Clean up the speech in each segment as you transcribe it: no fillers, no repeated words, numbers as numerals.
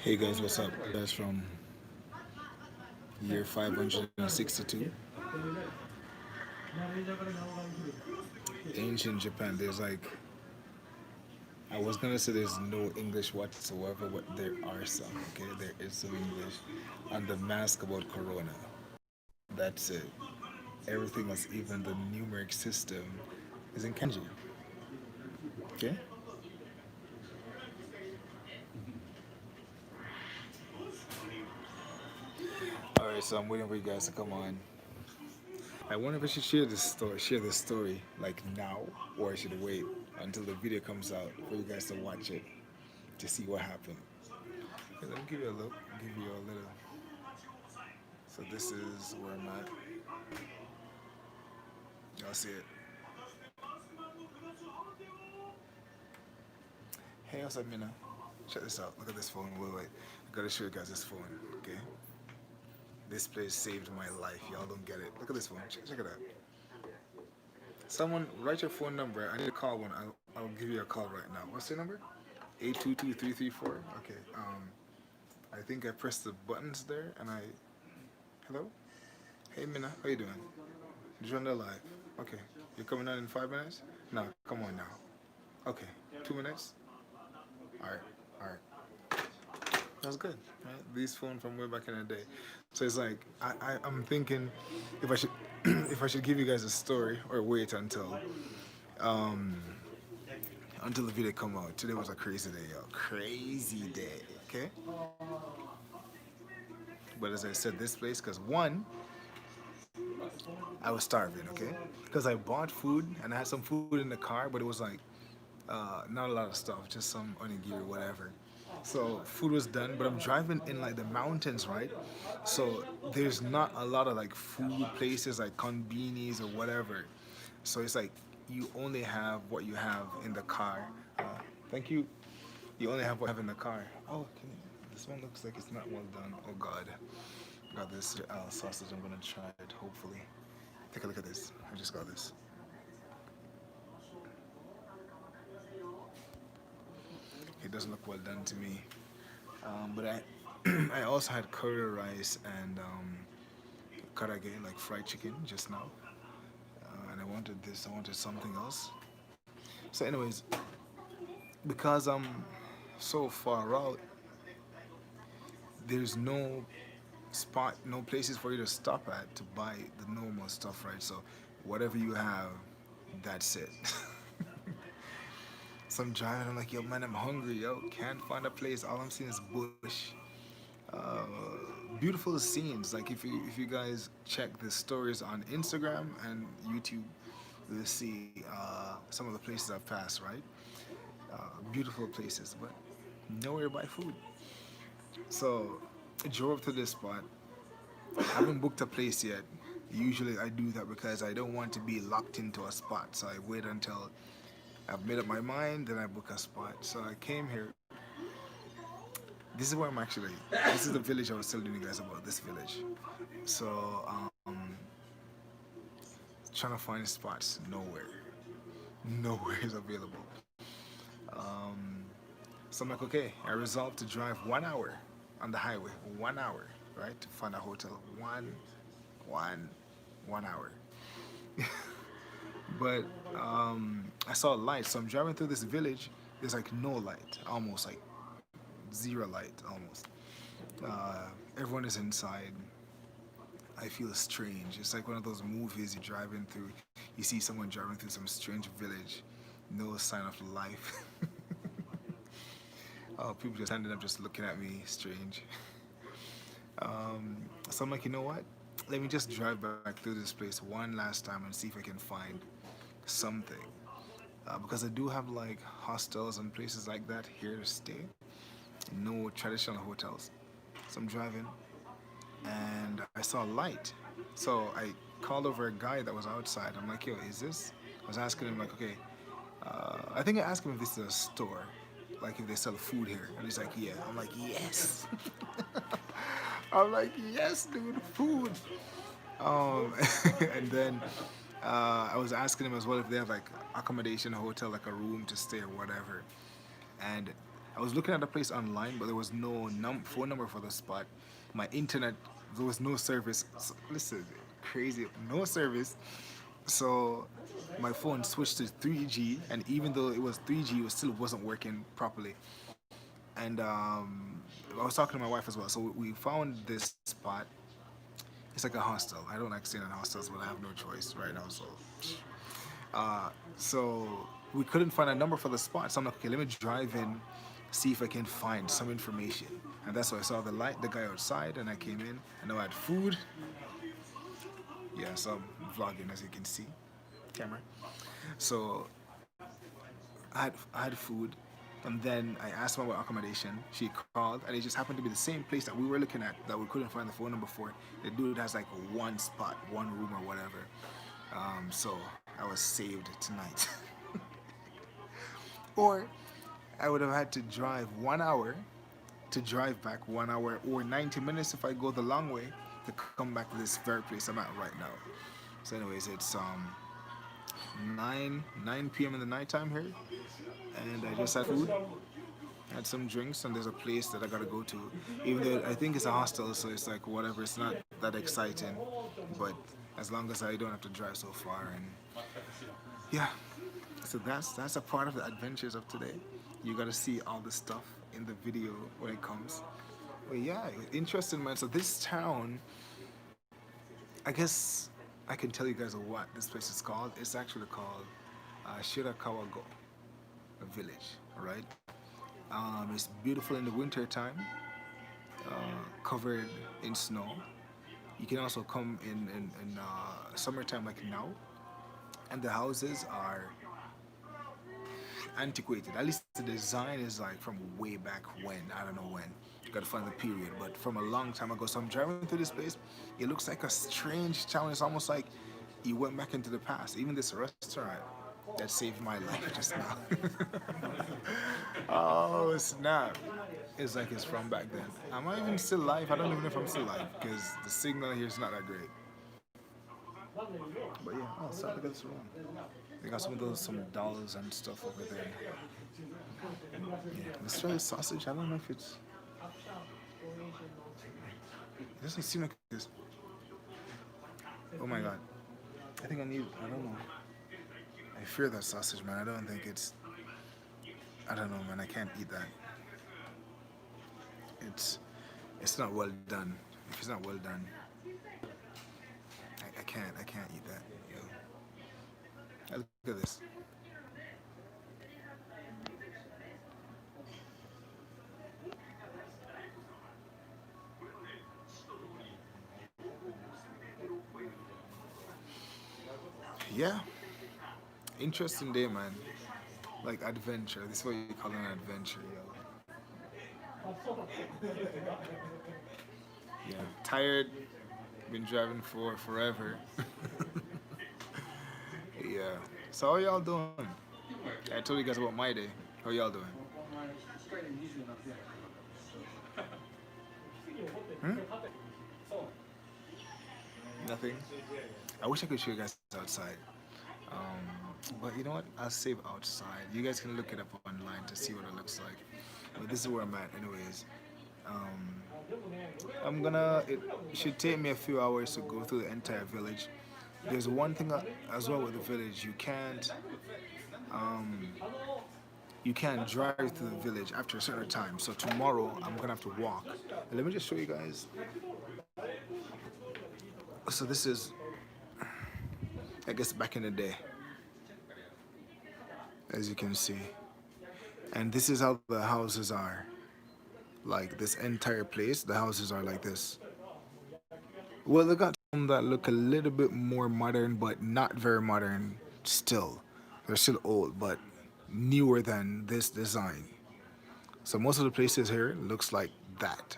Hey guys, what's up? Guys from year 562, ancient Japan. There's like, I was gonna say there's no English whatsoever, but there are some. Okay, there is some English. And the mask about Corona. That's it. Everything else, even the numeric system, is in kanji. Okay. All right, so I'm waiting for you guys to come on. I wonder if I should share this story like now, or I should wait until the video comes out for you guys to watch it to see what happened. Okay, let me give you a look, give you a little. So this is where I'm at. Y'all see it? Hey, what's up, Mina? Check this out. Look at this phone. Wait. I gotta show you guys this phone. Okay. This place saved my life. Y'all don't get it. Look at this phone. Check it out. Someone write your phone number. I need to call one. I'll give you a call right now. What's your number? 822-334. Okay. I think I pressed the buttons there and I. Hello. Hey Mina, how you doing? Join the live. Okay. You're coming on in 5 minutes? No, come on now. Okay. 2 minutes? Alright. Alright. That's good. Right? These phones from way back in the day. So it's like I'm thinking if I should if I should give you guys a story or wait um until the video come out. Today was a crazy day, yo. Crazy day. Okay? But as I said, this place, because one, I was starving, okay? Because I bought food and I had some food in the car, but it was like not a lot of stuff, just some onigiri or whatever. So food was done, but I'm driving in like the mountains, right? So there's not a lot of like food places like convenies or whatever. So it's like you only have what you have in the car. Thank you. You only have what you have in the car. Oh, this one looks like it's not well done. Oh God. Got this sausage. I'm gonna try it. Hopefully. Take a look at this. I just got this. It doesn't look well done to me. But I, I also had curry rice and karage, like fried chicken, just now. And I wanted this. I wanted something else. So, anyways, because I'm so far out, there's no spot, no places for you to stop at to buy the normal stuff, right? So, whatever you have, that's it. So I'm driving. I'm like, yo, man, I'm hungry. Yo, can't find a place. All I'm seeing is bush. Uh, Beautiful scenes. Like if you guys check the stories on Instagram and YouTube, you'll see some of the places I've passed. Right, beautiful places, but nowhere to buy food. So I drove to this spot. I haven't booked a place yet. Usually I do that because I don't want to be locked into a spot. So I wait until I've made up my mind, then I book a spot. So I came here. This is where I'm actually. This is the village I was telling you guys about. This village. So trying to find spots, nowhere. Nowhere is available. Um, so I'm like, okay, I resolved to drive 1 hour on the highway, 1 hour, right, to find a hotel. One, 1 hour. But I saw a light, so I'm driving through this village. There's like no light, almost like zero light, almost. Uh, Everyone is inside. I feel strange. It's like one of those movies you're driving through. You see someone driving through some strange village, no sign of life. People just standing up, just looking at me, strange. So I'm like, you know what? Let me just drive back through this place one last time and see if I can find something. Because I do have like hostels and places like that here to stay. No traditional hotels. So I'm driving and I saw a light. So I called over a guy that was outside. I'm like, yo, is this? I was asking him, like, okay, I think I asked him if this is a store, like if they sell food here. And he's like, yeah. I'm like, yes. I'm like, yes, dude, food. Um, and then I was asking him as well if they have like accommodation, a hotel, like a room to stay or whatever. And I was looking at the place online, but there was no phone number for the spot. My internet, there was no service. So, listen, crazy, no service. So my phone switched to 3G, and even though it was 3G, it still wasn't working properly. And I was talking to my wife as well. So we found this spot. It's like a hostel. I don't like staying in hostels, but I have no choice right now. So we couldn't find a number for the spot. So I'm like, okay, let me drive in, see if I can find some information. And that's why I saw the guy outside, and I came in. I know I had food. Yeah, so I'm vlogging as you can see, camera. So I had food, and then I asked him about accommodation. She called, and it just happened to be the same place that we were looking at that we couldn't find the phone number for. The dude has like one spot, one room or whatever. So I was saved tonight. Or I would have had to drive 1 hour to drive back 1 hour, or 90 minutes if I go the long way to come back to this very place I'm at right now. So, anyways, it's 9 p.m. in the nighttime here, and I just had food, had some drinks, and there's a place that I gotta go to. Even though I think it's a hostel, so it's like whatever. It's not that exciting, but as long as I don't have to drive so far, and yeah. So that's a part of the adventures of today. You gotta see all the stuff in the video when it comes. But yeah, interesting, man. So this town, I guess I can tell you guys what this place is called. It's actually called Shirakawago, a village. All right. It's beautiful in the winter time, covered in snow. You can also come in summertime like now, and the houses are antiquated. At least the design is like from way back when. I don't know when. You gotta find the period, but from a long time ago. So I'm driving through this place. It looks like a strange town. It's almost like you went back into the past. Even this restaurant that saved my life just now. Oh snap! It's like it's from back then. Am I even still live? I don't even know if I'm still live because the signal here is not that great. But yeah, oh, so look at this room. They got some dolls and stuff over there. Yeah, let's try the sausage. I don't know if it doesn't seem like this. Oh my god. I think I don't know. I fear that sausage, man. I don't think I don't know, man. I can't eat that. It's, it's not well done. If it's not well done, I can't eat that. Yo. Look at this. Yeah, interesting day, man. Like adventure. This is what you call an adventure, yo. Yeah, tired. Been driving for forever. Yeah. So how y'all doing? I told you guys about my day. How y'all doing? Hmm? Nothing. I wish I could show you guys outside. But you know what? I'll save outside. You guys can look it up online to see what it looks like. But this is where I'm at, anyways. Um, it should take me a few hours to go through the entire village. There's one thing as well with the village. Um, you can't drive through the village after a certain time. So tomorrow I'm gonna have to walk. And let me just show you guys. So this is, I guess, back in the day, as you can see. And this is how the houses are. Like this entire place, the houses are like this. Well, they got some that look a little bit more modern, but not very modern still. They're still old, but newer than this design. So most of the places here looks like that.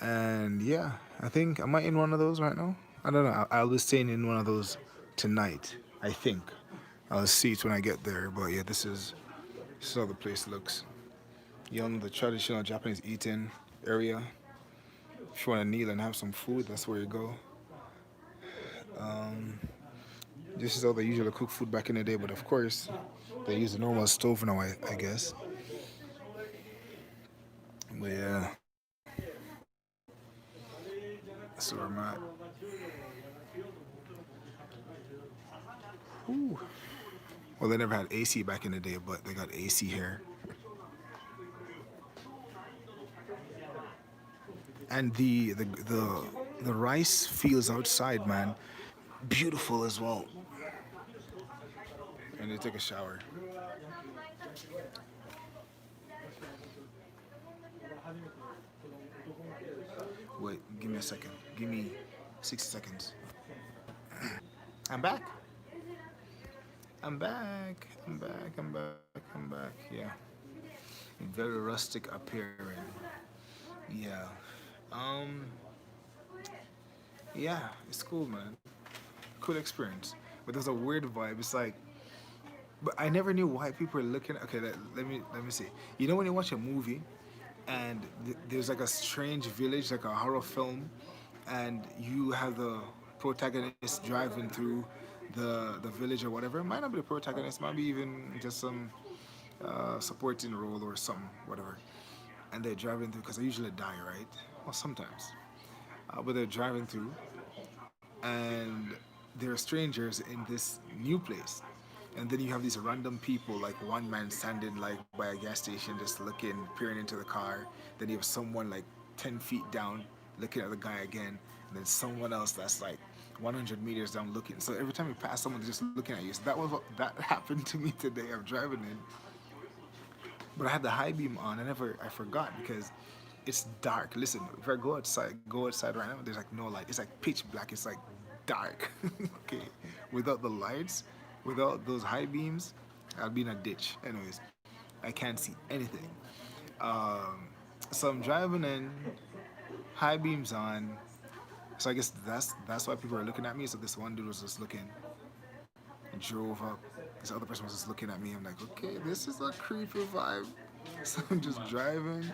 And yeah, I think, am I in one of those right now? I don't know. I'll be staying in one of those tonight, I think. I'll see it when I get there. But yeah, this is how the place looks. You know, the traditional Japanese eating area. If you want to kneel and have some food, that's where you go. Um, this is how they usually cook food back in the day, but of course, they use a normal stove now, I guess. So we're at. Ooh. Well, they never had AC back in the day, but they got AC here. And the rice fields outside, man, beautiful as well. And they take a shower. Wait, give me a second. Give me 60 seconds. I'm back. I'm back. I'm back. I'm back. I'm back. Yeah. Very rustic appearing. Yeah. Um. Yeah. It's cool, man. Cool experience. But there's a weird vibe. It's like, but I never knew why people are looking. Okay, let me see. You know when you watch a movie, and there's like a strange village, like a horror film, and you have the protagonist driving through the village or whatever. It might not be the protagonist, might be even just some supporting role or something, whatever. And they're driving through because they usually die, right? Well, sometimes, but they're driving through, and there are strangers in this new place. And then you have these random people, like one man standing like by a gas station, just looking, peering into the car. Then you have someone like 10 feet down, looking at the guy again. And then someone else that's like 100 meters down looking. So every time you pass someone, they're just looking at you. So that was what that happened to me today. I'm driving in, but I had the high beam on. I forgot because it's dark. Listen, if I go outside right now, there's like no light. It's like pitch black. It's like dark. Okay, without the lights, without those high beams, I'd be in a ditch. Anyways, I can't see anything. Um, so I'm driving in, high beams on. So I guess that's why people are looking at me. So this one dude was just looking, drove up. This other person was just looking at me. I'm like, okay, this is a creepy vibe. So I'm just driving,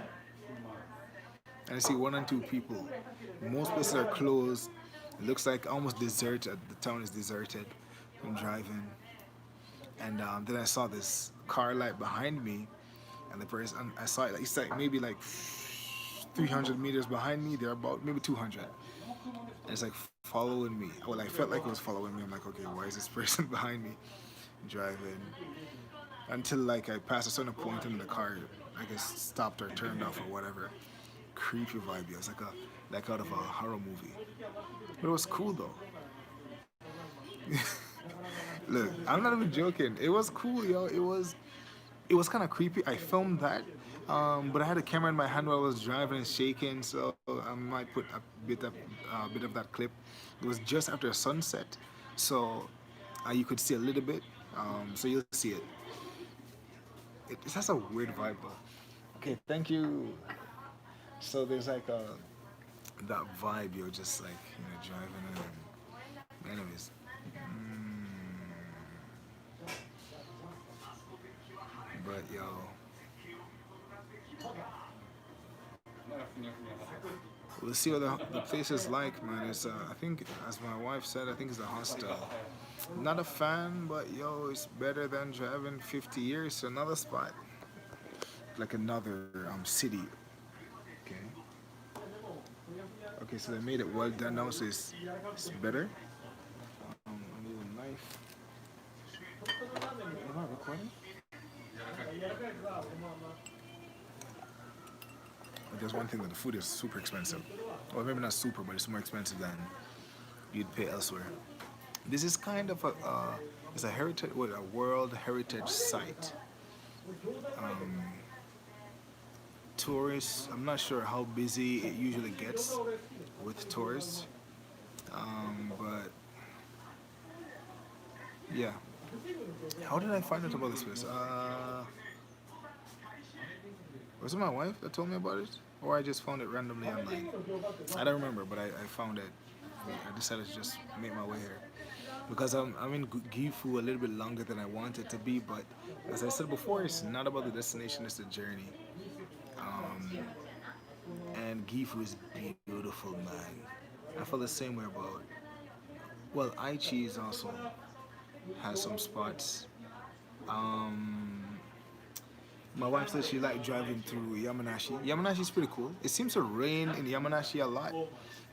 and I see one and two people. Most places are closed. It looks like almost deserted. The town is deserted. I'm driving, and then I saw this car light behind me, and the person I saw it. It's like maybe like 300 meters behind me. They're about maybe 200, and it's like following me. Well, I felt like it was following me. I'm like, okay, why is this person behind me? Driving until like I passed a certain point and the car, I guess, stopped or turned off or whatever. Creepy vibe. It was like out of a horror movie. But it was cool though. Look, I'm not even joking. It was cool, yo. It was kind of creepy. I filmed that, but I had a camera in my hand while I was driving and shaking, so I might put a bit of that clip. It was just after sunset, so you could see a little bit. So you'll see it. It has a weird vibe though. Okay, thank you. So there's like that vibe. You're just like driving and anyways. But yo, we'll see what the place is like, man. It's I think, as my wife said, I think it's a hostel. Not a fan, but yo, it's better than driving 50 years to another spot, like another city. Okay. Okay, so they made it well done now, so it's better. I need a knife. Am I recording? But there's one thing, that the food is super expensive. Well, maybe not super, but it's more expensive than you'd pay elsewhere. This is kind of it's a heritage, what, a World Heritage Site. Tourists, I'm not sure how busy it usually gets with tourists, but yeah. How did I find out about this place? Was it my wife that told me about it? Or I just found it randomly online? I don't remember, but I found it. I decided to just make my way here. Because I'm in Gifu a little bit longer than I wanted to be, but as I said before, it's not about the destination, it's the journey. Um, and Gifu is beautiful, man. I feel the same way about. Well, Aichi is also has some spots. Um, My wife said she liked driving through Yamanashi. Yamanashi is pretty cool. It seems to rain in Yamanashi a lot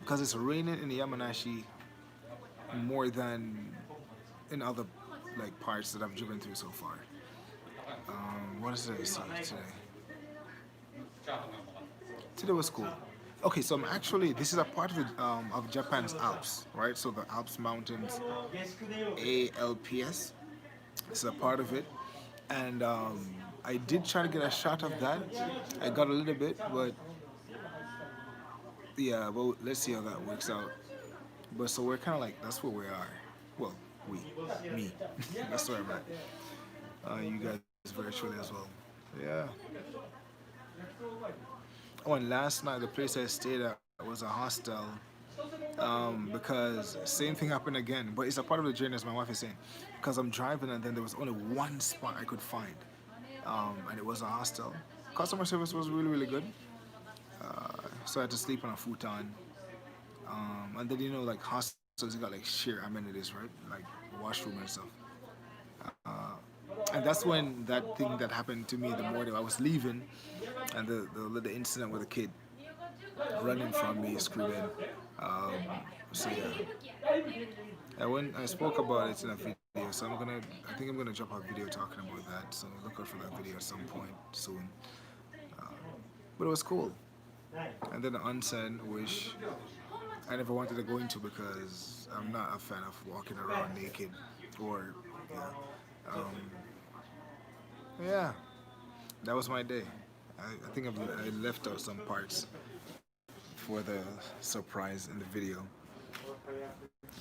because it's raining in Yamanashi more than in other like parts that I've driven through so far. What is it I see today? Today was cool. Okay, so I'm actually this is a part of Japan's Alps, right? So the Alps Mountains, ALPS. This is a part of it, and I did try to get a shot of that. I got a little bit, but yeah, well, let's see how that works out. But so we're kind of like that's where we are. Well, we, me, that's where I'm at. You guys virtually as well. Yeah. Oh, and last night the place I stayed at was a hostel. Because same thing happened again, but it's a part of the journey as my wife is saying. Because I'm driving and then there was only one spot I could find, and it was a hostel. Customer service was really really good, so I had to sleep on a futon. And then like hostels, you got like sheer amenities, right? Like washroom and stuff. And that's when that thing that happened to me the morning I was leaving, and the incident with the kid running from me screaming. Um, so yeah, I spoke about it in a video, so I think I'm gonna drop a video talking about that. So look out for that video at some point soon. But it was cool. And then the onsen, which I never wanted to go into because I'm not a fan of walking around naked, or yeah, yeah. That was my day. I think I left out some parts for the surprise in the video.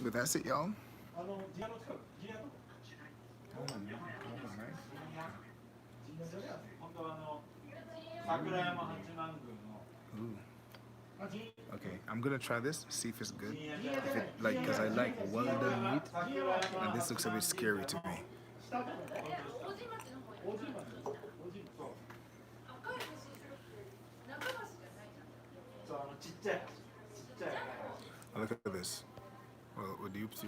But that's it, y'all. Ooh. Okay, I'm gonna try this, see if it's good. If it like, cause I like well done meat, and this looks a bit scary to me. Oh, look at this. Well, with the to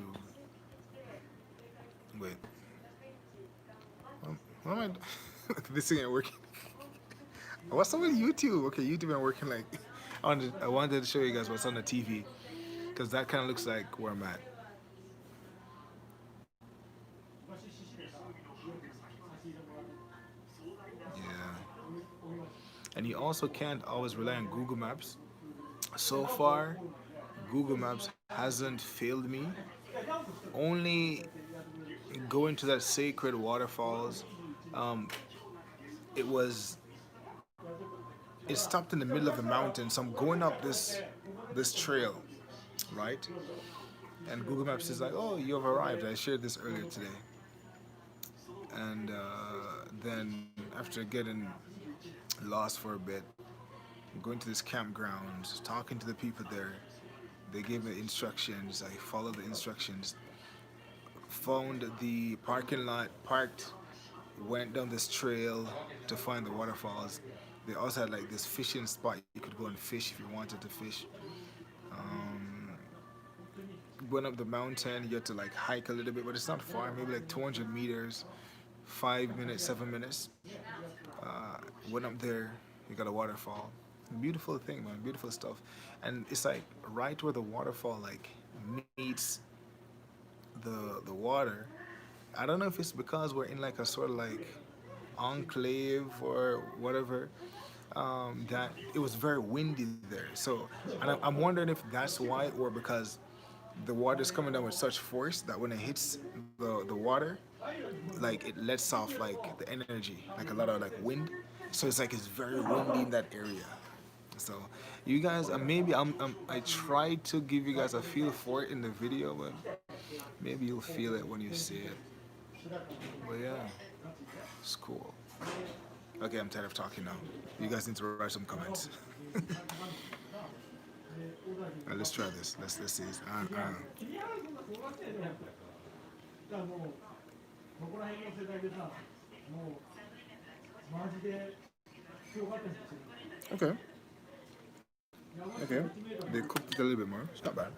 wait. What am I? This thing ain't working. What's up with YouTube? Okay, YouTube ain't working. Like, I wanted to show you guys what's on the TV, cause that kind of looks like where I'm at. Yeah. And you also can't always rely on Google Maps. So far, Google Maps hasn't failed me. Only going to that sacred waterfalls, um, it was it stopped in the middle of the mountain. So I'm going up this trail, right? And Google Maps is like, "Oh, you have arrived." I shared this earlier today, and then after getting lost for a bit, going to this campground, talking to the people there. They gave me instructions. I followed the instructions. Found the parking lot, parked, went down this trail to find the waterfalls. They also had like this fishing spot you could go and fish if you wanted to fish. Um, Went up the mountain. You had to like hike a little bit, but it's not far. Maybe like 200 meters, 5 minutes, 7 minutes. Went up there. You got a waterfall. Beautiful thing, man. Beautiful stuff. And it's like right where the waterfall like meets the water. I don't know if it's because we're in like a sort of like enclave or whatever. That it was very windy there. So, and I'm wondering if that's why, or because the water's coming down with such force that when it hits the water, like it lets off like the energy, like a lot of like wind. So it's like it's very windy in that area. So you guys, maybe I tried to give you guys a feel for it in the video, but maybe you'll feel it when you see it. But yeah, it's cool. Okay, I'm tired of talking now. You guys need to write some comments. Let's try this. Let's see. Okay. Okay. They cooked it a little bit more. It's not bad.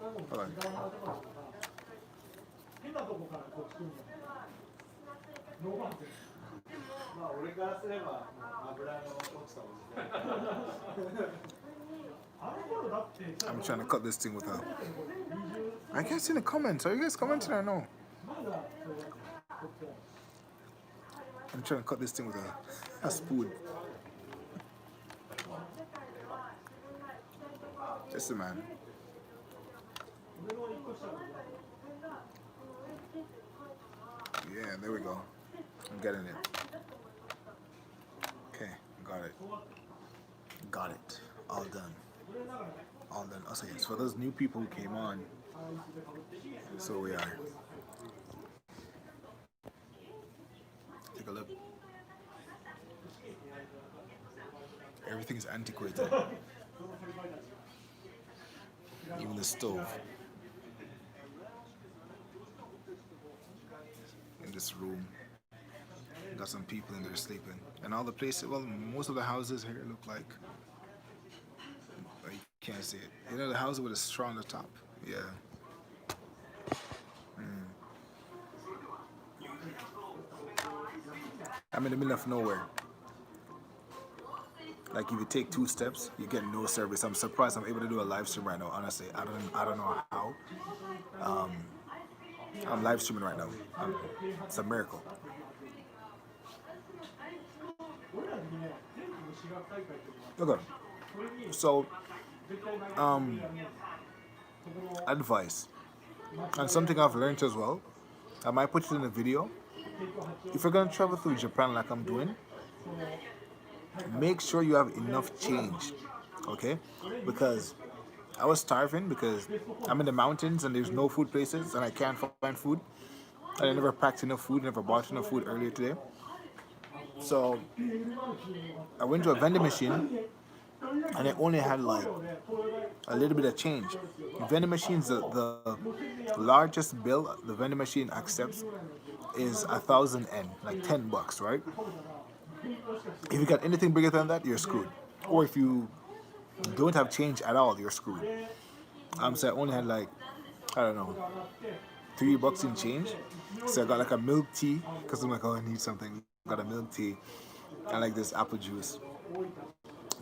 Hold on. I'm trying to cut this thing with a. I can't see the comments. Are you guys commenting or no? I'm trying to cut this thing with a spoon. Just a man. Yeah, there we go. I'm getting it. Okay, got it. Got it. All done. All done. Oh, so yes, for those new people who came on, so we are. Take a look. Everything's antiquated. Even the stove. In this room, got some people in there sleeping. And all the places, well, most of the houses here look like, well, you can't see it. You know, the houses with a straw on the top. Yeah. I'm in the middle of nowhere. Like if you take 2 steps, you get no service. I'm surprised I'm able to do a live stream right now. Honestly, I don't know how. I'm live streaming right now. It's a miracle. Okay. So, advice and something I've learned as well. I might put it in a video. If you're gonna travel through Japan like I'm doing, make sure you have enough change, okay? Because I was starving because I'm in the mountains and there's no food places and I can't find food. And I never packed enough food, never bought enough food earlier today. So I went to a vending machine and I only had like a little bit of change. Vending machines, the largest bill the vending machine accepts is 1,000 yen, like $10, right? If you got anything bigger than that, you're screwed. Or if you don't have change at all, you're screwed. So I only had like, I don't know, $3 in change. So I got like a milk tea because I'm like, oh, I need something. Got a milk tea and like this apple juice.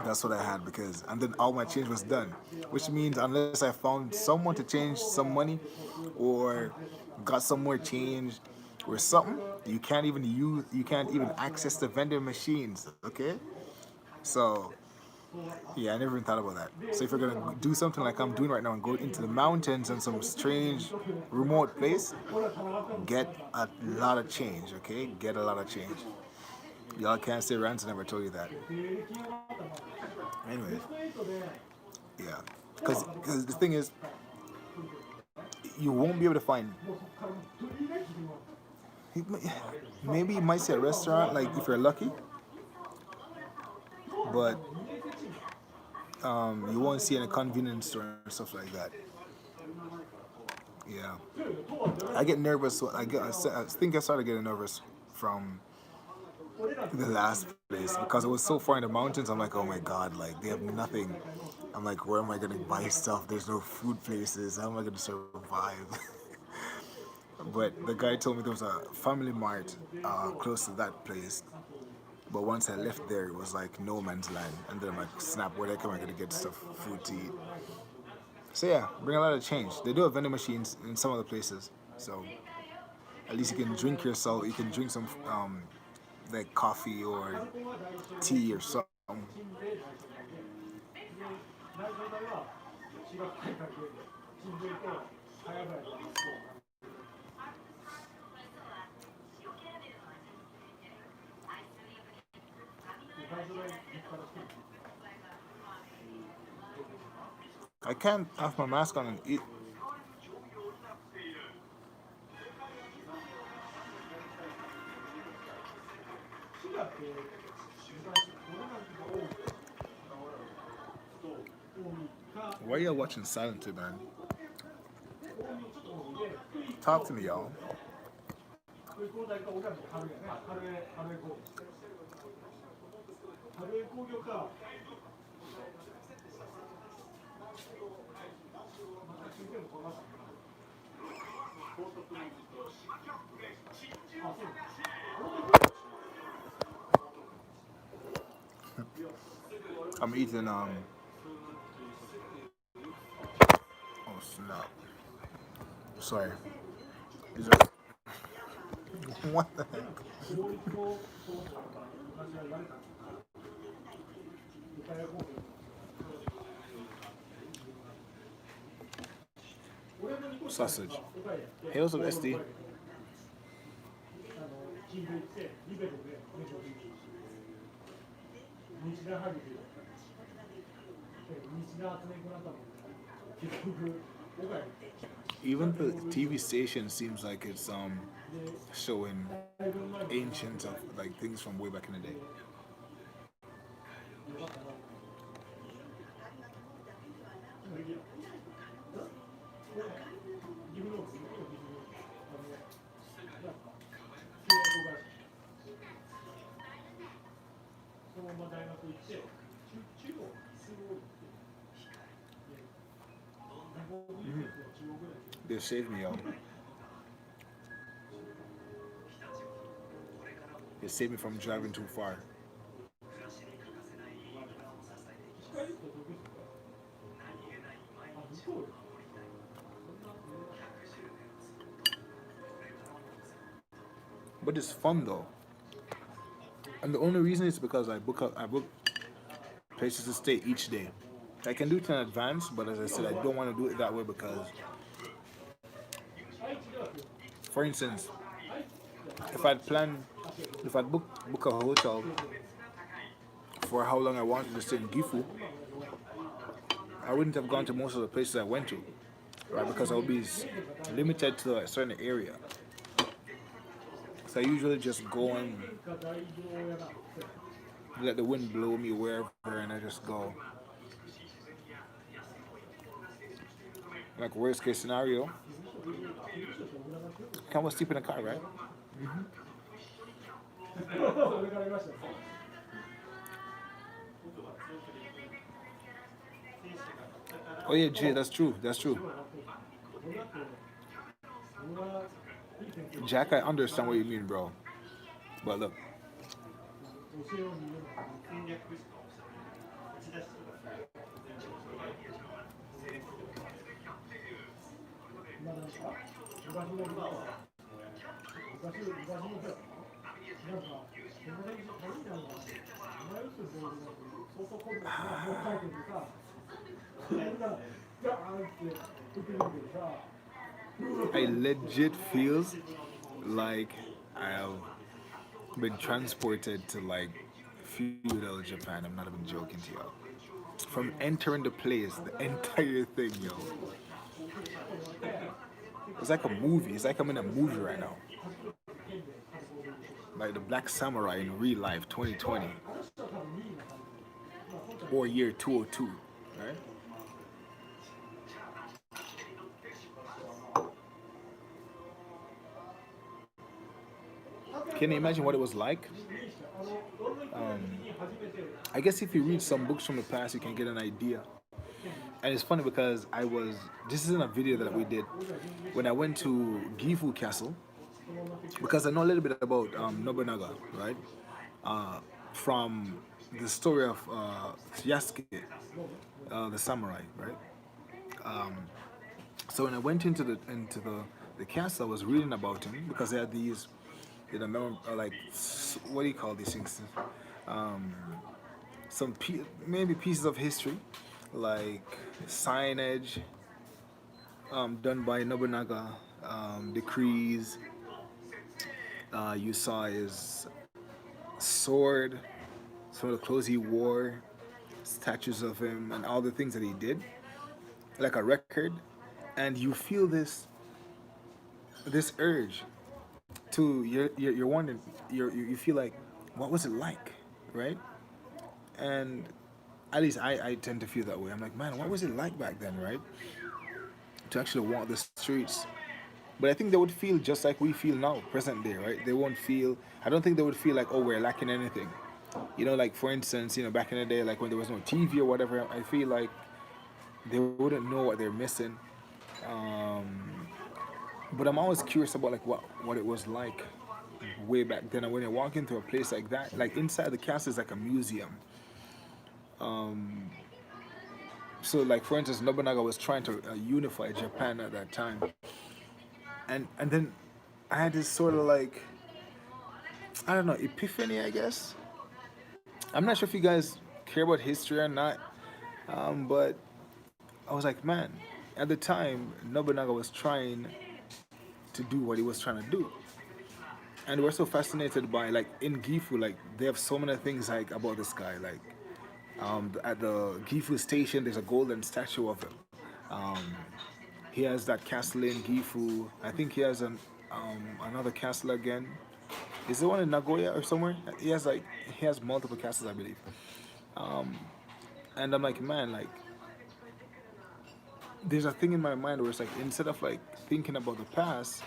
That's what I had because, and then all my change was done. Which means unless I found someone to change some money or got some more change or something, you can't even access the vending machines. Okay, so yeah, I never even thought about that. So if you're gonna do something like I'm doing right now and go into the mountains and some strange remote place, get a lot of change. Okay, get a lot of change. Y'all can't say Ransom never told you that. Anyways, yeah, because the thing is, you won't be able to find. Maybe you might see a restaurant like if you're lucky, but you won't see any convenience store and stuff like that. Yeah, I get nervous. I think I started getting nervous from the last place because it was so far in the mountains. I'm like, oh my god, like they have nothing. I'm like, where am I gonna buy stuff? There's no food places. How am I gonna survive? But the guy told me there was a family mart close to that place. But once I left there, it was like no man's land. And then I'm like, snap, where the heck am I gonna get stuff, food to eat? So yeah, bring a lot of change. They do have vending machines in some of the places, so at least you can drink yourself. You can drink some like coffee or tea or something. I can't have my mask on and eat. Why are y'all watching silently, man? Talk to me, y'all. I'm eating oh snap. Sorry. Is that what the heck? Sausage. Hey, what's up, SD? Even the TV station seems like it's showing ancient of like things from way back in the day. They saved me, yo. They saved me from driving too far. But it's fun though, and the only reason is because I book places to stay each day. I can do it in advance, but as I said, I don't want to do it that way because, for instance, if I'd plan, if I'd book a hotel for how long I wanted to stay in Gifu, I wouldn't have gone to most of the places I went to, right? Because I would be limited to a certain area. So I usually just go and let the wind blow me wherever, and I just go. Like worst case scenario, can we sleep in a car, right? Oh yeah, Jay, that's true. That's true. Jack, I understand what you mean, bro. But look, I legit feels like I have been transported to like feudal Japan. I'm not even joking to you. From entering the place, the entire thing, yo. It's like a movie. It's like I'm in a movie right now. Like the Black Samurai in real life, 2020, or year 202, right? Can you imagine what it was like? I guess if you read some books from the past, you can get an idea. And it's funny because this isn't a video that we did. When I went to Gifu Castle, because I know a little bit about Nobunaga, right? From the story of Yasuke, the samurai, right? So when I went into the castle, I was reading about him because they had these, like what do you call these things? Um, maybe pieces of history, like signage done by Nobunaga, decrees. You saw his sword, some of the clothes he wore, statues of him, and all the things that he did, like a record. And you feel this urge to you're wondering, you feel like, what was it like, right? And at least I tend to feel that way. I'm like, man, what was it like back then, right? To actually walk the streets. But I think they would feel just like we feel now, present day, right? They won't feel. I don't think they would feel like, oh, we're lacking anything. Like for instance, back in the day, like when there was no TV or whatever, I feel like they wouldn't know what they're missing. Um, but I'm always curious about like what it was like way back then. And when you walk into a place like that, like inside the castle is like a museum. Um, so, like for instance, Nobunaga was trying to unify Japan at that time, and then I had this sort of like, I don't know, epiphany, I guess. I'm not sure if you guys care about history or not, but I was like, man, at the time, Nobunaga was trying to do what he was trying to do. And we're so fascinated by, like, in Gifu, like, they have so many things, like, about this guy. Like, at the Gifu station, there's a golden statue of him. Um, he has that castle in Gifu. I think he has another castle again. Is there one in Nagoya or somewhere? He has multiple castles, I believe. And I'm like, man, like, there's a thing in my mind where it's like, instead of like thinking about the past,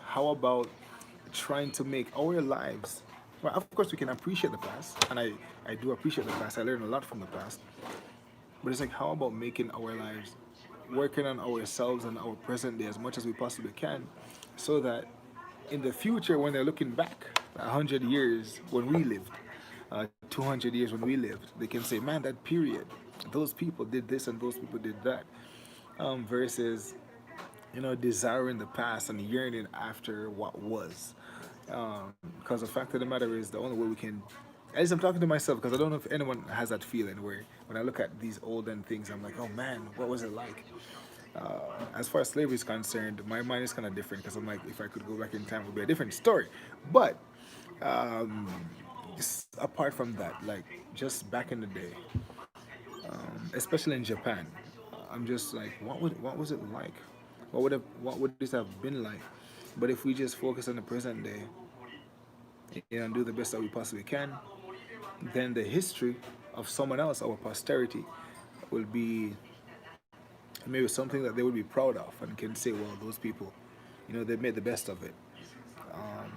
how about trying to make our lives, well, of course we can appreciate the past, and I do appreciate the past. I learned a lot from the past, but it's like, how about making our lives, working on ourselves and our present day as much as we possibly can, so that in the future, when they're looking back 100 years when we lived, 200 years when we lived, they can say, man, that period, those people did this and those people did that, versus, desiring the past and yearning after what was. Because the fact of the matter is, the only way we can, at least I'm talking to myself, because I don't know if anyone has that feeling where when I look at these olden things, I'm like, oh man, what was it like? As far as slavery is concerned, my mind is kind of different, because I'm like, if I could go back in time, it would be a different story. But apart from that, like, just back in the day, especially in Japan, I'm just like, what was it like? What would this have been like? But if we just focus on the present day, and do the best that we possibly can, then the history of someone else, our posterity, will be maybe something that they would be proud of and can say, well, those people, they made the best of it.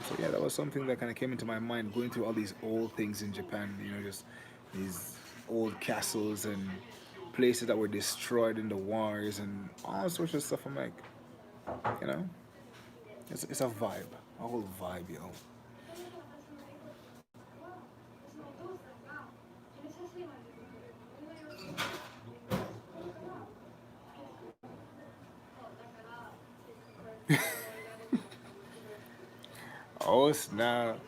So yeah, that was something that kind of came into my mind going through all these old things in Japan. Just these old castles and places that were destroyed in the wars and all sorts of stuff. I'm like, you know, it's a vibe, a whole vibe, yo. Oh snap!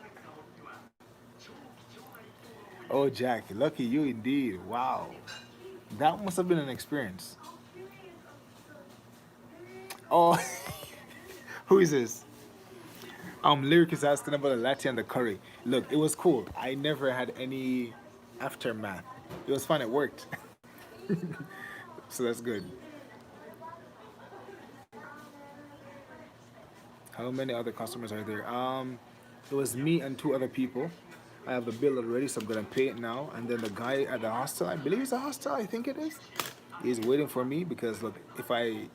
Oh Jack, lucky you indeed. Wow, that must have been an experience. Oh, who is this? Lyric is asking about the latte and the curry. Look, it was cool. I never had any aftermath. It was fun. It worked. So that's good. How many other customers are there? It was me and two other people. I have the bill already, so I'm gonna pay it now. And then the guy at the hostel, I believe it's a hostel, I think it is, he's waiting for me because look, if I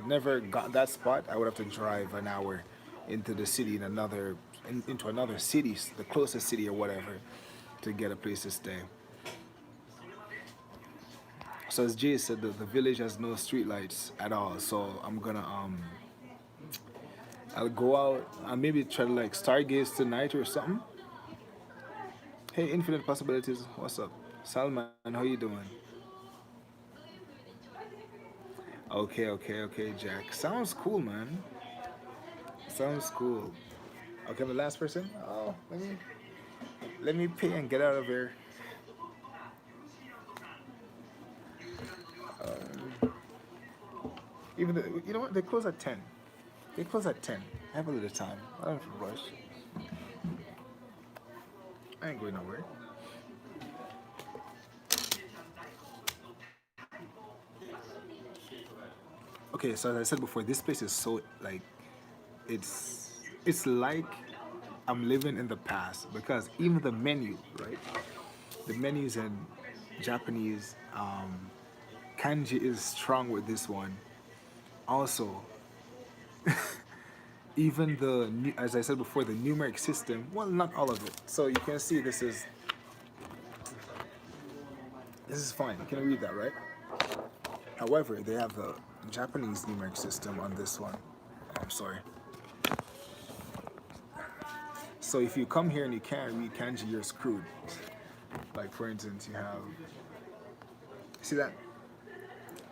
never got that spot, I would have to drive an hour into the city into another city, the closest city or whatever, to get a place to stay. So as Jay said, the village has no street lights at all. So I'll go out and maybe try to like stargaze tonight or something. Hey, Infinite Possibilities, what's up? Salman, how you doing? Okay, Jack. Sounds cool, man. Sounds cool. Okay, I'm the last person. Oh, let me pay and get out of here. Even though, you know what? They close at 10. They close at 10. I have a little time. I don't have to rush. I ain't going nowhere. Okay, so as I said before, this place is so like it's like I'm living in the past because even the menu, right? The menus in Japanese, kanji is strong with this one. Also, even as I said before, the numeric system. Well, not all of it. So you can see this is fine. You can read that, right? However, they have the Japanese numeric system on this one. I'm sorry. So if you come here and you can't read kanji, you're screwed. Like for instance, you have, see that?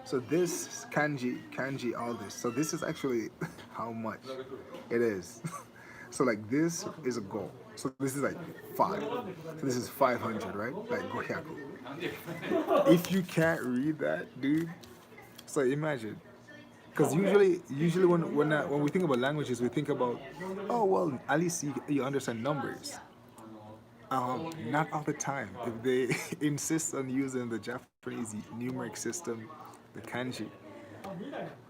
So this kanji, all this. So this is actually how much it is. So like this is a goal. So this is like five. So this is 500, right? Like gohyaku. If you can't read that, dude, so imagine. Because usually when we think about languages, we think about, oh well, at least you understand numbers. Not all the time. If they insist on using the Japanese numeric system, the kanji,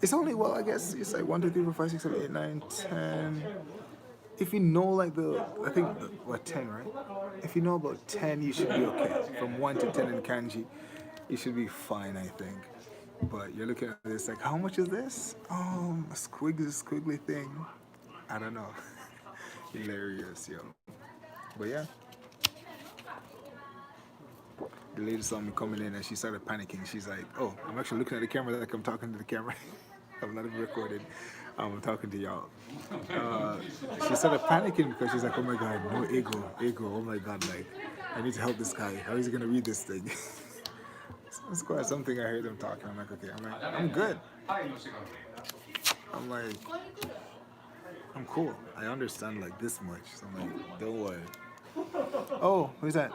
it's only, well, I guess it's like 1, 2, 3, 4, 5, 6, 7, 8, 9, 10. If you know like I think what 10, right? If you know about 10, you should be okay. From 1 to 10 in kanji, you should be fine, I think. But you're looking at this like, how much is this? A squiggly thing. I don't know. Hilarious, yo. But yeah, the lady saw me coming in and she started panicking. She's like, "Oh, I'm actually looking at the camera like I'm talking to the camera. I'm not even recorded. I'm talking to y'all." Uh, she started panicking because she's like, "Oh my god, no ego. Oh my god, like I need to help this guy. How is he gonna read this thing?" It's quite something I heard them talking. I'm like, okay. I'm like, I'm good. I'm like, I'm cool. I understand like this much. So I'm like, don't worry. Oh, who's that?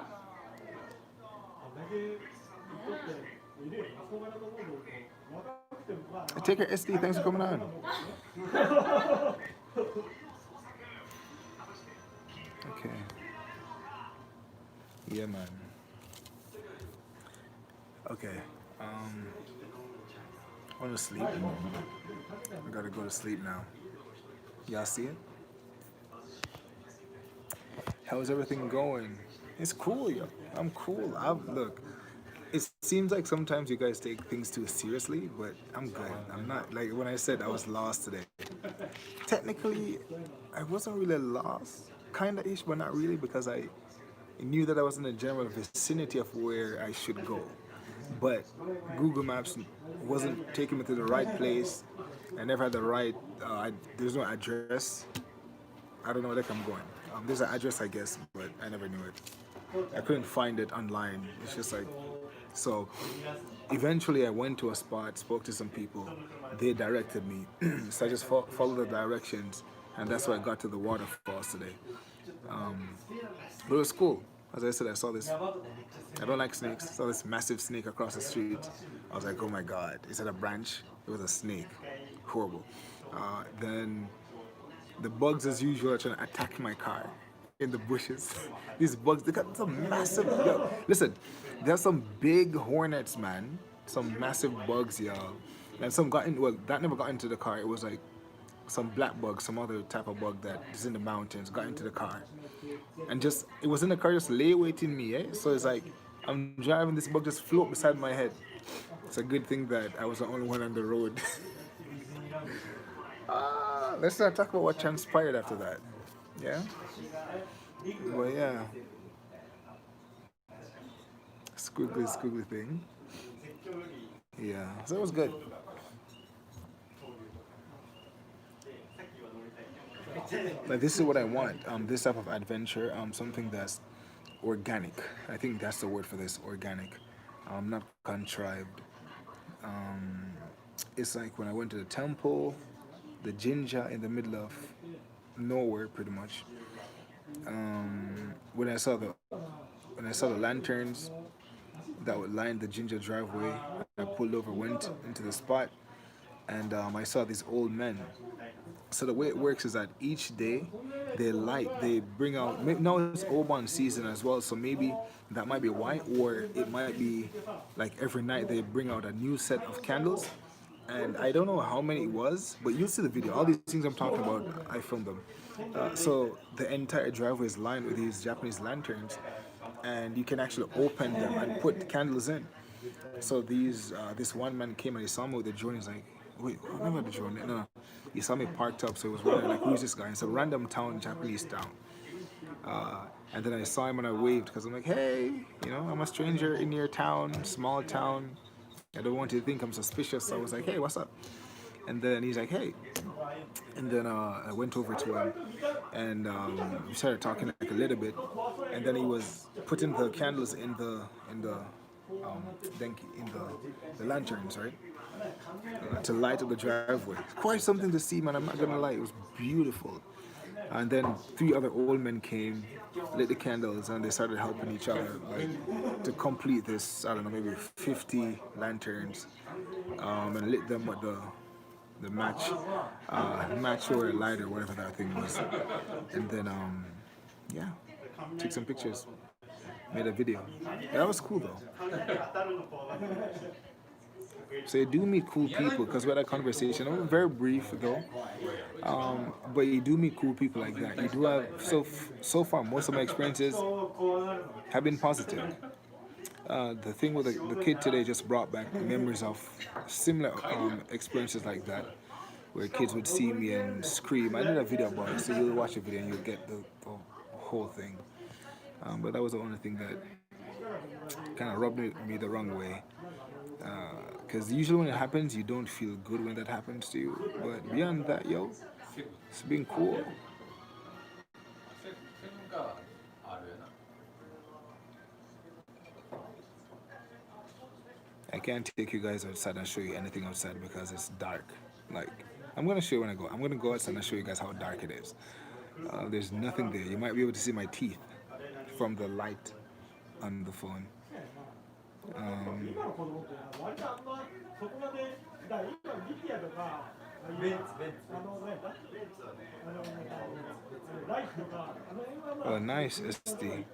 Take care, SD. Thanks for coming on. Okay. Yeah, man. Okay. I want to sleep. I gotta go to sleep now. Y'all see it? How's everything going? It's cool, yo. I'm cool. Look. It seems like sometimes you guys take things too seriously, but I'm good. I'm not like when I said I was lost today. Technically, I wasn't really lost, kinda ish, but not really because I knew that I was in the general vicinity of where I should go. But Google Maps wasn't taking me to the right place. I never had the right. There's no address. I don't know where the heck I'm going. There's an address, I guess, but I never knew it. I couldn't find it online. It's just like so. Eventually, I went to a spot, spoke to some people. They directed me, so I just followed the directions, and that's why I got to the waterfalls today. Um, but it was cool. As I said, I saw this. I don't like snakes. Saw this massive snake across the street. I was like, oh my god! Is it a branch? It was a snake. Horrible. Then the bugs, as usual, are trying to attack my car in the bushes. These bugs, they got some massive. Yo, listen, there's some big hornets, man. Some massive bugs, y'all. And some got in. Well, that never got into the car. It was like some black bug, some other type of bug that is in the mountains, got into the car, and just it was in the car, just lay waiting me. So it's like I'm driving, this bug just float beside my head. It's a good thing that I was the only one on the road. Let's not talk about what transpired after that. Yeah? But yeah, squiggly thing. Yeah, so it was good. Like this is what I want. This type of adventure. Something that's organic. I think that's the word for this. Organic. Not contrived. Um, it's like when I went to the temple, the ginger in the middle of nowhere, pretty much. When I saw the lanterns that would line the ginger driveway, I pulled over, went into the spot, and I saw these old men. So the way it works is that each day they bring out. Now it's Oban season as well, so maybe that might be why, or it might be like every night they bring out a new set of candles, and I don't know how many it was, but you'll see the video. All these things I'm talking about, I filmed them. So the entire driveway is lined with these Japanese lanterns, and you can actually open them and put candles in. So this one man came and he saw me with the drone. He's like, wait, never the drone. No, he saw me parked up, so he was wondering like, who's this guy? It's a random town, Japanese town. And then I saw him and I waved because I'm like, hey, I'm a stranger in your town, small town. I don't want you to think I'm suspicious. So I was like, hey, what's up? And then he's like, hey. And then I went over to him and we started talking like a little bit. and then he was putting the candles um, in the lanterns, right, to light up the driveway. Quite something to see, man. I'm not gonna lie, it was beautiful. And then three other old men came, lit the candles, and they started helping each other, like, to complete this. I don't know, maybe 50 lanterns, and lit them with the match or a lighter, whatever that thing was. And then, yeah, took some pictures, made a video. Yeah, that was cool though. So you do meet cool people because we had a conversation. It was very brief though, but you do meet cool people like that. You do have so far most of my experiences have been positive. The thing with the kid today just brought back memories of similar experiences like that, where kids would see me and scream. I did a video about it, so you'll watch the video and you'll get the whole thing. But that was the only thing that kind of rubbed me the wrong way. Because usually when it happens, you don't feel good when that happens to you. But beyond that, yo, it's been cool. I can't take you guys outside and show you anything outside because it's dark. Like, I'm gonna show you when I go. I'm gonna go outside and show you guys how dark it is. There's nothing there. You might be able to see my teeth from the light on the phone. Um, oh, nice, SD.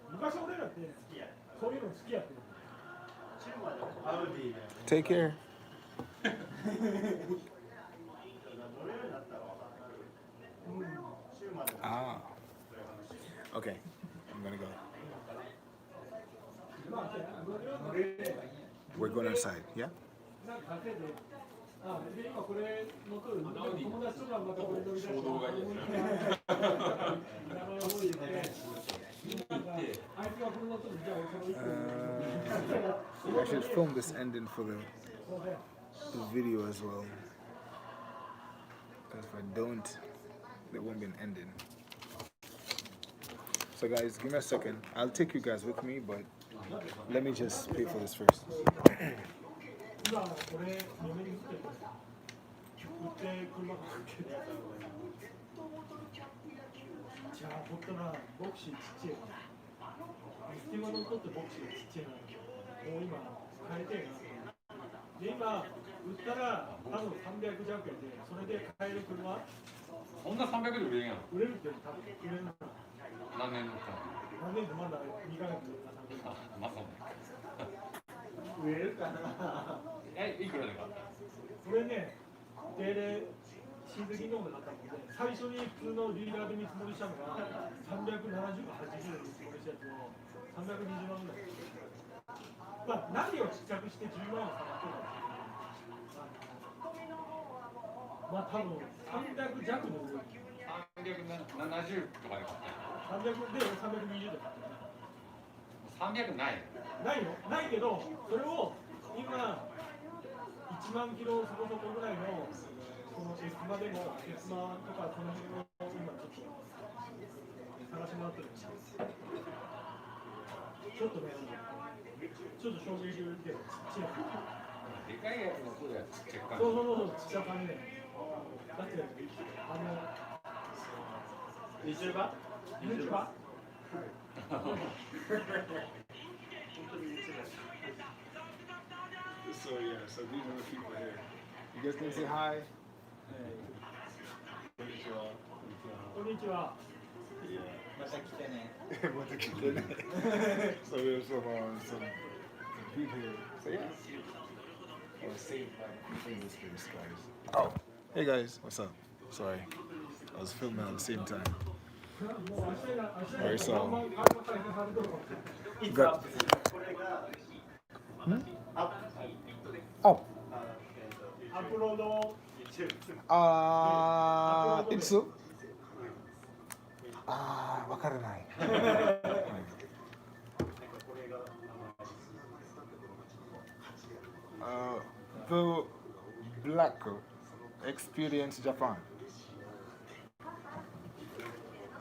Take care. Ah. Okay, I'm gonna go. We're going outside, yeah? I should film this ending for the video as well. Because if I don't, there won't be an ending. So guys, give me a second. I'll take you guys with me, but let me just pay for this first. So yeah, so these are the people here. You guys can say hi. Konnichiwa. Yeah. So there's some people here. So yeah. I was saved by famous guys. Oh, hey guys, what's up? Sorry, I was filming at the same time. Alright, so got oh. It's wakaranai. The Black Experience Japan.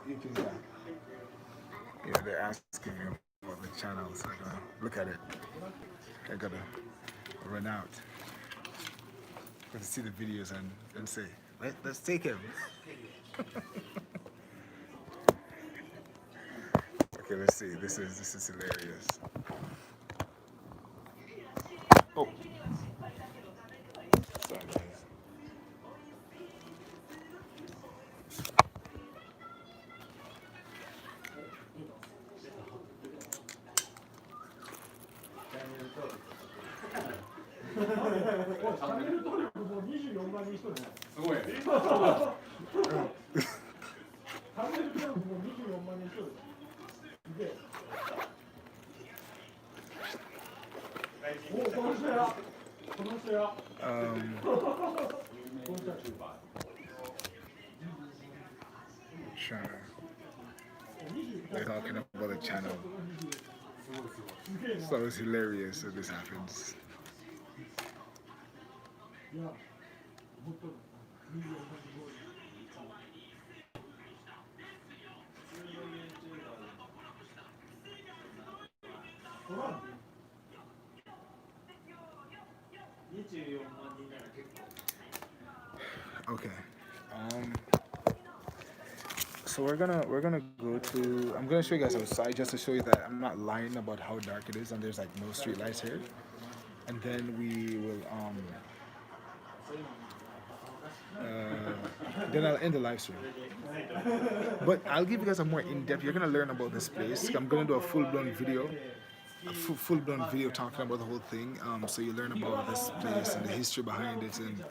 You can, yeah, they're asking about the channel, so look at it. I gotta run out. But to see the videos and say, let's take him. Okay, let's see. This is hilarious. Oh, sorry guys. Um, sure. They're talking about the channel. So it's hilarious if this happens. Okay. Um, so we're gonna go to. I'm gonna show you guys outside just to show you that I'm not lying about how dark it is, and there's like no street lights here. And then we will then I'll end the live stream. But I'll give you guys a more in-depth. You're gonna learn about this place. I'm gonna do a full-blown video, full-blown video talking about the whole thing. So you learn about this place and the history behind it, and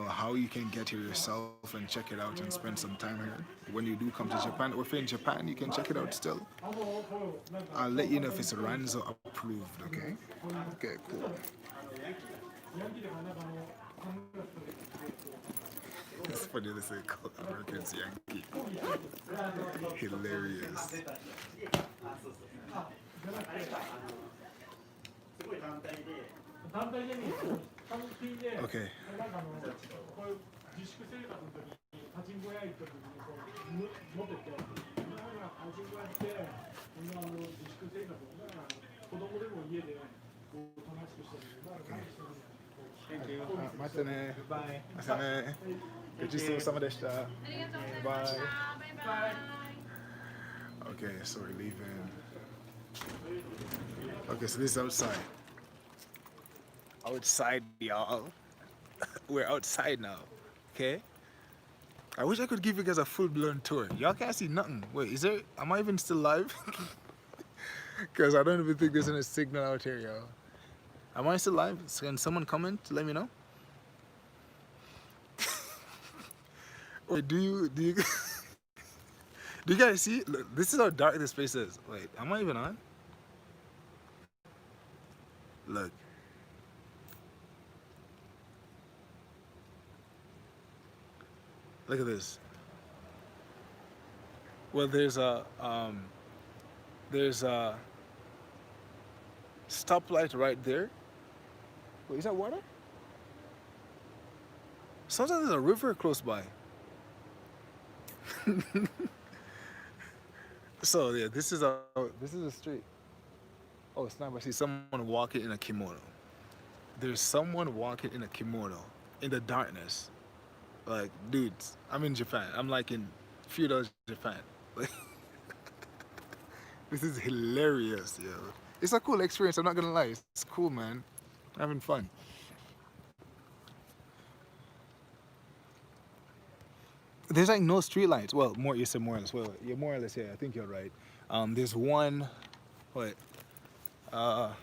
how you can get here yourself and check it out and spend some time here. When you do come to Japan, or if you're in Japan, you can check it out still. I'll let you know if it's Ranzo approved. Okay. Okay. Cool. It's funny to say Americans Yankee. Hilarious. Okay. Matane. Matane. ごちそうさまでした. Bye. Okay, so we're leaving. Okay, so this is outside. Outside, y'all. We're outside now. Okay? I wish I could give you guys a full-blown tour. Y'all can't see nothing. Wait, am I even still live? Because I don't even think there's any signal out here, y'all. Am I still live? Can someone comment to let me know? Wait, do you do you guys see? Look, this is how dark this place is. Wait, am I even on? Look. Look at this. Well, there's a stoplight right there. Wait, is that water? Sometimes there's a river close by. So yeah, this is a street. Oh, it's not. I see someone walking in a kimono. There's someone walking in a kimono in the darkness. Like, dudes, I'm in Japan. I'm like in Feudal Japan. Like, this is hilarious, yo. It's a cool experience. I'm not gonna lie. It's cool, man. I'm having fun. There's like no street lights. Well, you said more or less. Well, you're more or less, yeah. I think you're right. There's one. What? Oh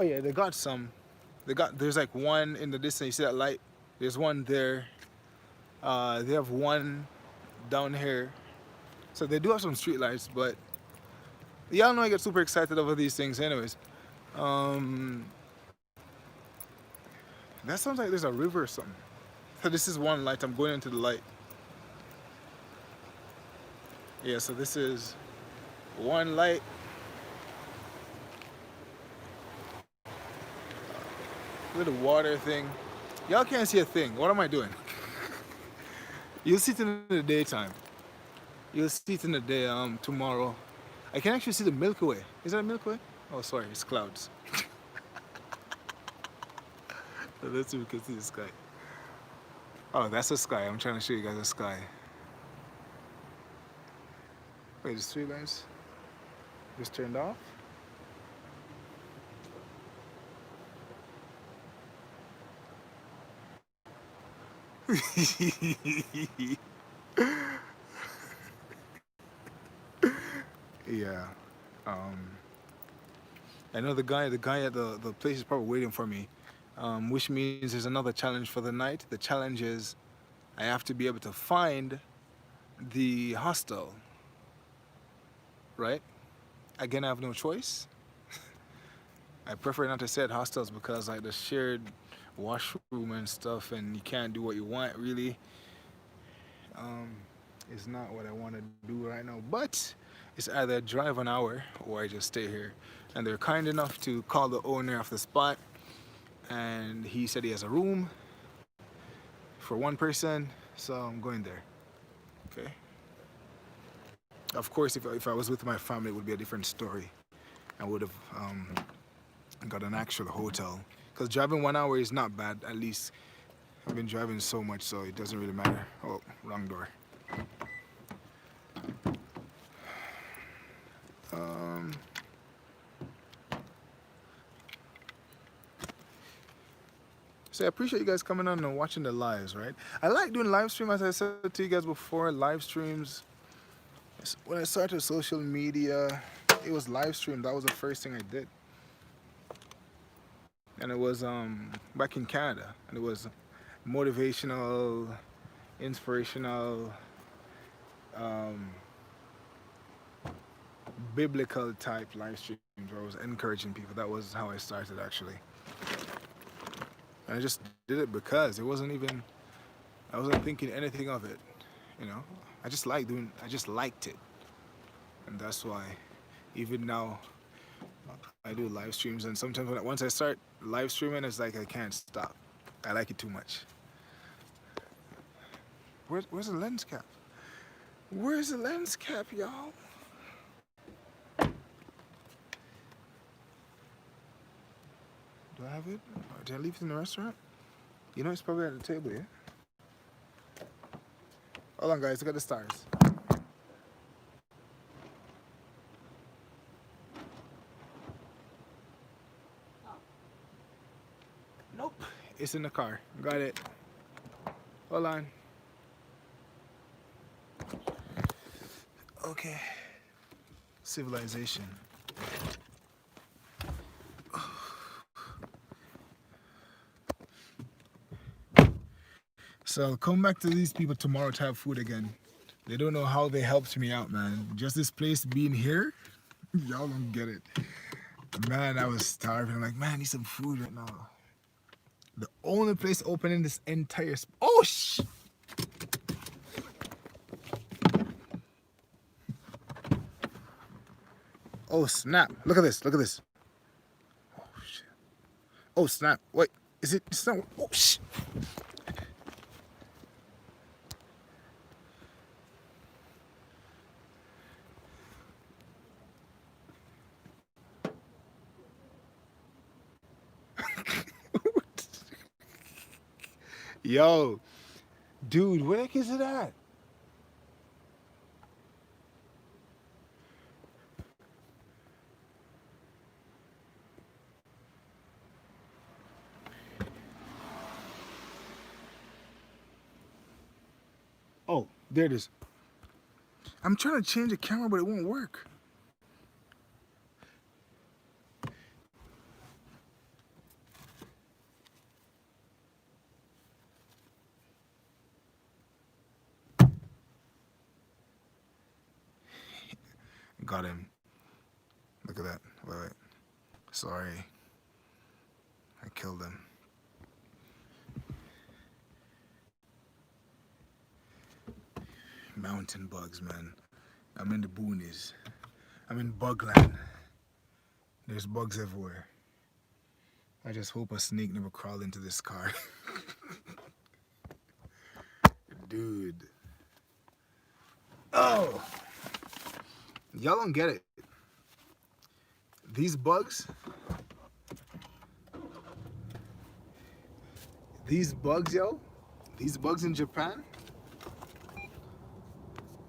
yeah, they got some. There's like one in the distance. You see that light? There's one there. They have one down here. So they do have some street lights, but y'all know I get super excited over these things, anyways. That sounds like there's a river or something. So this is one light. I'm going into the light. Yeah, so this is one light. Little water thing. Y'all can't see a thing. What am I doing? You'll see it in the daytime. You'll see it in the day tomorrow. I can actually see the Milky Way. Is that a Milky Way? Oh, sorry, it's clouds. Let's see if we can see the sky. Oh, that's the sky. I'm trying to show you guys the sky. Wait, the street lights just turned off? Yeah. Um, I know the guy at the place is probably waiting for me, which means there's another challenge for the night. The challenge is I have to be able to find the hostel, right? Again, I have no choice. I prefer not to say it hostels because like the shared washroom and stuff, and you can't do what you want really. Um, is not what I want to do right now. But it's either drive an hour or I just stay here. And they're kind enough to call the owner of the spot, and he said he has a room for one person, so I'm going there. Okay. Of course, if I was with my family, it would be a different story. I would have got an actual hotel. Because driving 1 hour is not bad. At least I've been driving so much, so it doesn't really matter. Oh, wrong door. Um, so I appreciate you guys coming on and watching the lives, right? I like doing live stream, as I said to you guys before. Live streams. When I started social media, it was live stream. That was the first thing I did, and it was back in Canada, and it was motivational, inspirational, um, biblical type live streams where I was encouraging people. That was how I started actually, and I just did it because it wasn't even. I wasn't thinking anything of it, you know. I just like doing. I just liked it, and that's why, even now, I do live streams. And sometimes once I start live streaming, it's like I can't stop. I like it too much. Where's the lens cap? Where's the lens cap, y'all? Do I have it? Or did I leave it in the restaurant? You know, it's probably at the table, yeah? Hold on, guys. Look at the stars. Nope. It's in the car. Got it. Hold on. Okay. Civilization. So I'll come back to these people tomorrow to have food again. They don't know how they helped me out, man. Just this place being here, y'all don't get it. Man, I was starving. I'm like, man, I need some food right now. The only place open in this entire oh sh. Oh snap! Look at this! Look at this! Oh shit! Oh snap! Wait, is it? It's not. Oh sh. Yo, dude, where the heck is it at? Oh, there it is. I'm trying to change the camera, but it won't work. Got him. Look at that. Wait, wait. Sorry. I killed him. Mountain bugs, man. I'm in the boonies. I'm in bugland. There's bugs everywhere. I just hope a snake never crawled into this car. Dude. Oh, y'all don't get it. These bugs, these bugs, yo, these bugs in Japan,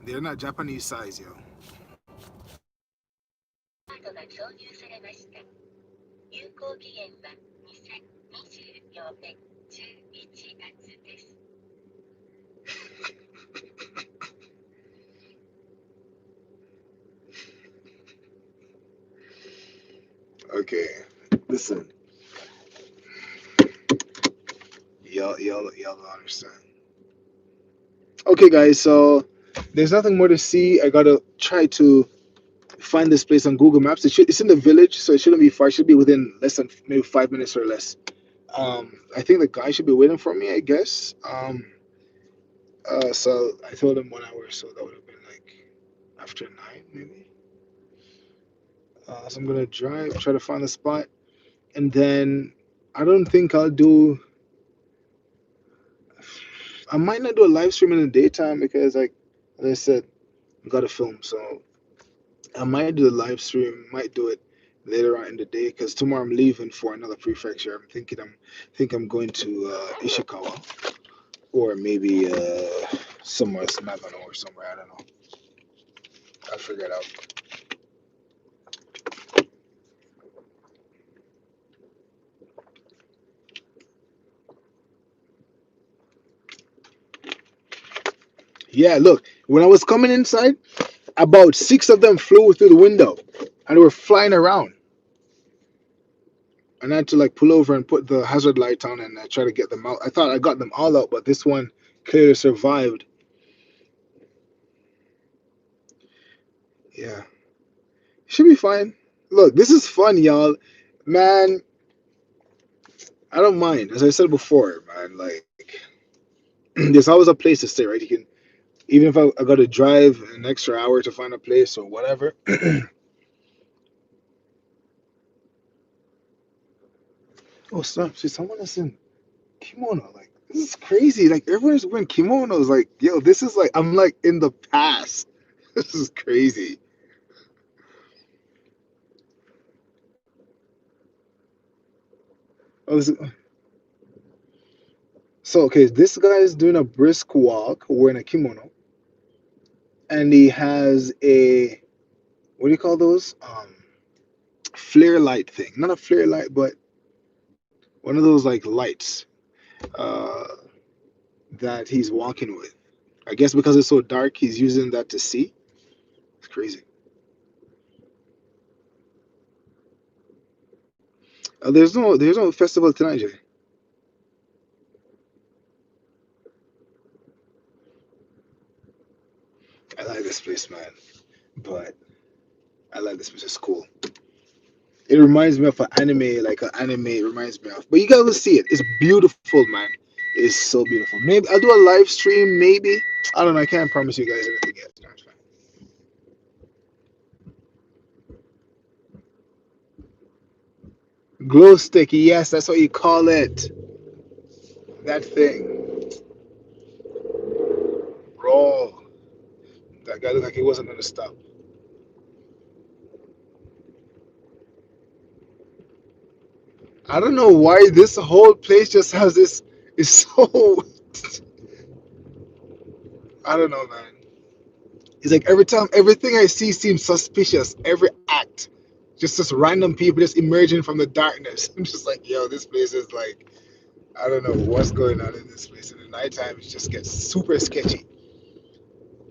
they're not Japanese size, yo. カードが挿入されました。有効期限は2024年11月です。Okay, listen, y'all don't understand. Okay, guys, so there's nothing more to see. I gotta try to find this place on Google Maps. It's in the village, so it shouldn't be far. It should be within less than maybe 5 minutes or less. I think the guy should be waiting for me, I guess. So I told him 1 hour, so that would have been like after 9, maybe. So I'm gonna drive, try to find a spot, and then I don't think I'll do. I might not do a live stream in the daytime because, like, as I said, I got to film. So I might do the live stream. Might do it later on in the day because tomorrow I'm leaving for another prefecture. Think I'm going to Ishikawa or maybe somewhere else, Nagano or somewhere. I don't know. I'll figure it out. Yeah, look, when I was coming inside, about six of them flew through the window, and they were flying around. And I had to like pull over and put the hazard light on and try to get them out. I thought I got them all out, but this one clearly survived. Yeah, should be fine. Look, this is fun, y'all. Man, I don't mind. As I said before, man, like there's always a place to stay, right? You can even if I got to drive an extra hour to find a place or whatever. Oh, stop! See, someone is in kimono. Like this is crazy. Like everyone's wearing kimonos. Like yo, this is like I'm like in the past. This is crazy. Oh, so okay, this guy is doing a brisk walk wearing a kimono, and he has a what do you call those? Flare light thing. Not a flare light, but one of those like lights uh, that he's walking with. I guess because it's so dark, he's using that to see. It's crazy. There's no festival tonight, Jay. I like this place, man. But I like this place. It's cool. It reminds me of an anime, like an anime. It reminds me of. But you gotta go see it. It's beautiful, man. It's so beautiful. Maybe I'll do a live stream. Maybe I don't know. I can't promise you guys anything yet. Glow stick. Yes, that's what you call it. That thing, bro. That guy looked like he wasn't gonna stop. I don't know why this whole place just has this. It's so. I don't know, man. It's like every time everything I see seems suspicious. Every act, just random people just emerging from the darkness. I'm just like, yo, this place is like, I don't know what's going on in this place. In the nighttime, it just gets super sketchy.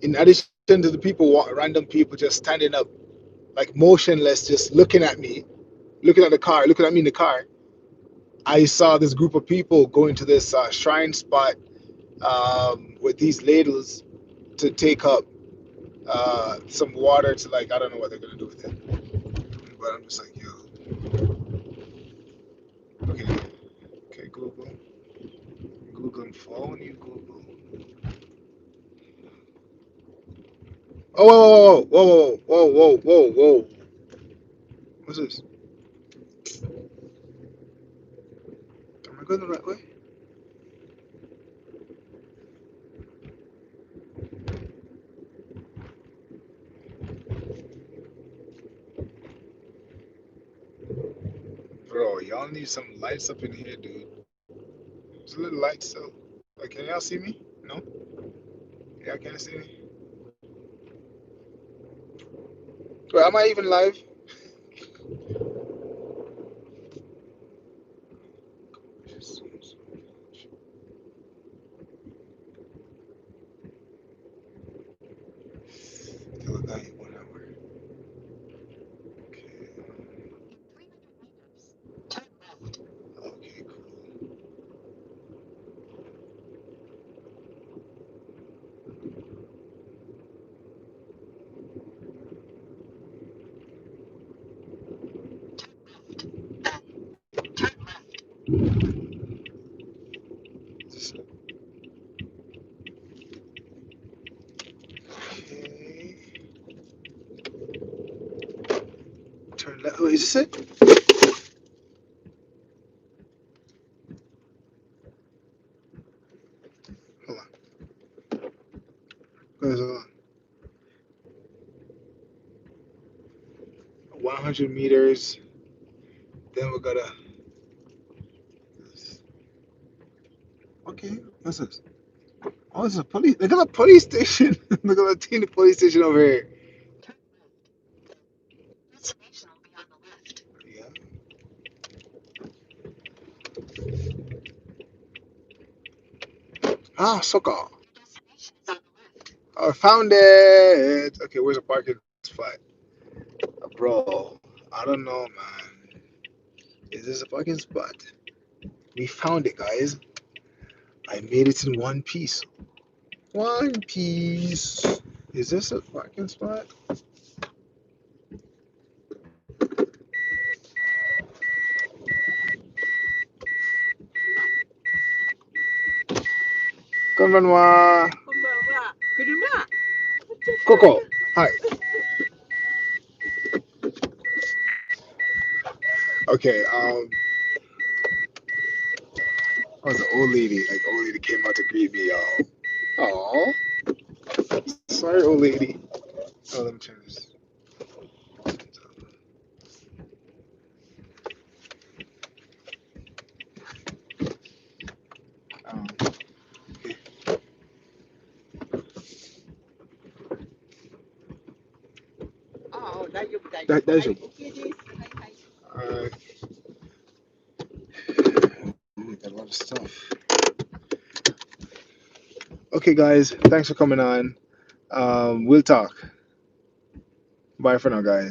In addition to the people, random people just standing up, like motionless, just looking at me, looking at the car, looking at me in the car. I saw this group of people going to this shrine spot with these ladles to take up some water to like I don't know what they're gonna do with it. But I'm just like, yo, okay, okay, Google, Google phone, you Google. Oh, whoa, whoa, whoa, whoa, whoa, whoa, whoa. What's this? Am I going the right way? Bro, y'all need some lights up in here, dude. There's a little light still. Like, can y'all see me? No? Y'all can't see me? Wait, am I even live? Till a guy 1 hour. Okay. Okay, cool. Just, okay. Turn left. Wait, is this it? Hold on. Guys, hold on. 100 meters. Then we gotta. Okay, what's this? Oh, it's a police. Look at the police station. Look at the teeny police station over here. Yeah. Ah, soccer. I found it. Okay, where's the parking spot? Bro, I don't know, man. Is this a parking spot? We found it, guys. I made it in one piece. One piece. Is this a parking spot? Konbanwa. Coco. Hi. Okay, I was an old lady. Like, old lady came out to greet me, y'all. Oh, sorry, old lady. Oh, let me turn this. Um, that is your. We got a lot of stuff. Okay, guys. Thanks for coming on. We'll talk. Bye for now, guys.